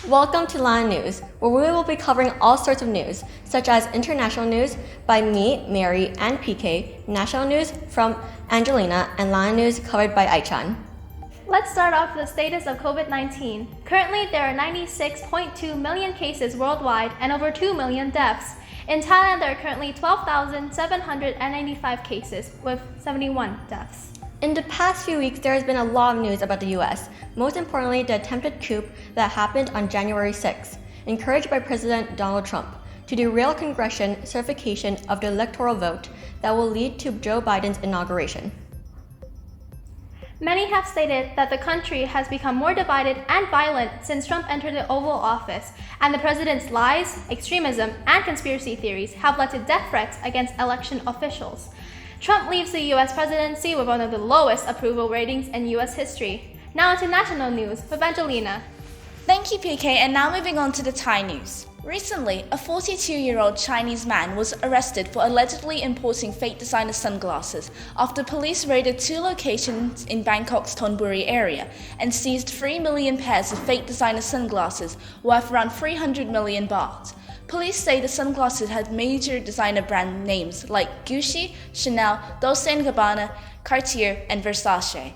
Welcome to Lanna News, where we will be covering all sorts of news, such as international news by me, Mary, and PK, national news from Angelina, and Lanna News covered by Aichan. Let's start off with the status of COVID-19. Currently, there are 96.2 million cases worldwide and over 2 million deaths. In Thailand, there are currently 12,795 cases with 71 deaths. In the past few weeks, there has been a lot of news about the US, most importantly the attempted coup that happened on January 6th, encouraged by President Donald Trump, to derail Congression certification of the electoral vote that will lead to Joe Biden's inauguration. Many have stated that the country has become more divided and violent since Trump entered the Oval Office, and the president's lies, extremism, and conspiracy theories have led to death threats against election officials. Trump leaves the US presidency with one of the lowest approval ratings in US history. Now into national news with Angelina. Thank you, PK, and now moving on to the Thai news. Recently, a 42-year-old Chinese man was arrested for allegedly importing fake designer sunglasses after police raided 2 locations in Bangkok's Thonburi area and seized 3 million pairs of fake designer sunglasses worth around 300 million baht. Police say the sunglasses had major designer brand names like Gucci, Chanel, Dolce & Gabbana, Cartier, and Versace.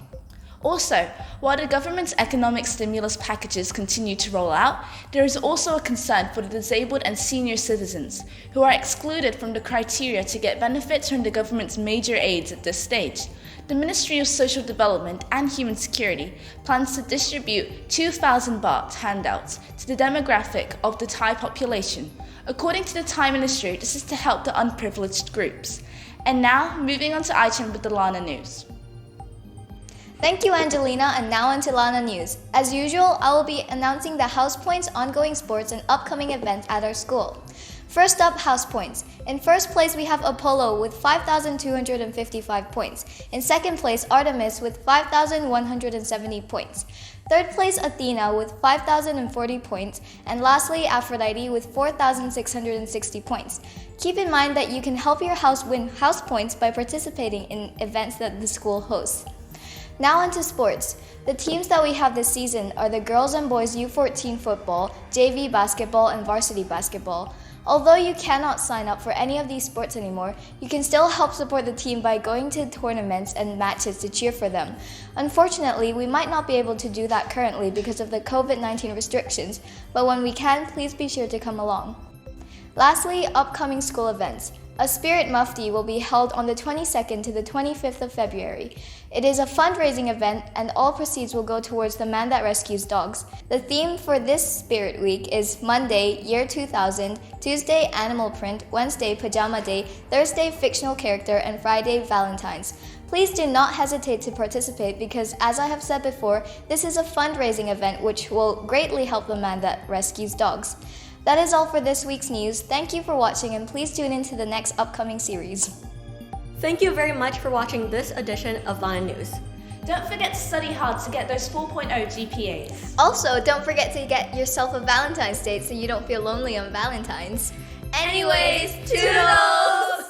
Also, while the government's economic stimulus packages continue to roll out, there is also a concern for the disabled and senior citizens, who are excluded from the criteria to get benefits from the government's major aids at this stage. The Ministry of Social Development and Human Security plans to distribute 2,000 baht handouts to the demographic of the Thai population. According to the Thai Ministry, this is to help the unprivileged groups. And now, moving on to Aichan with the Lanna News. Thank you, Angelina, and now on to Lanna News. As usual, I will be announcing the house points, ongoing sports, and upcoming events at our school. First up, house points. In first place, we have Apollo with 5,255 points. In second place, Artemis with 5,170 points. Third place, Athena with 5,040 points. And lastly, Aphrodite with 4,660 points. Keep in mind that you can help your house win house points by participating in events that the school hosts. Now on to sports. The teams that we have this season are the girls and boys U14 football, JV basketball, and varsity basketball. Although you cannot sign up for any of these sports anymore, you can still help support the team by going to tournaments and matches to cheer for them. Unfortunately, we might not be able to do that currently because of the COVID-19 restrictions, but when we can, please be sure to come along. Lastly, upcoming school events. A Spirit Mufti will be held on the 22nd to the 25th of February. It is a fundraising event and all proceeds will go towards the man that rescues dogs. The theme for this Spirit Week is Monday, Year 2000, Tuesday, Animal Print, Wednesday, Pajama Day, Thursday, Fictional Character, and Friday, Valentine's. Please do not hesitate to participate because, as I have said before, this is a fundraising event which will greatly help the man that rescues dogs. That is all for this week's news. Thank you for watching and please tune in to the next upcoming series. Thank you very much for watching this edition of Lanna News. Don't forget to study hard to get those 4.0 GPAs. Also, don't forget to get yourself a Valentine's date so you don't feel lonely on Valentine's. Anyways, toodles!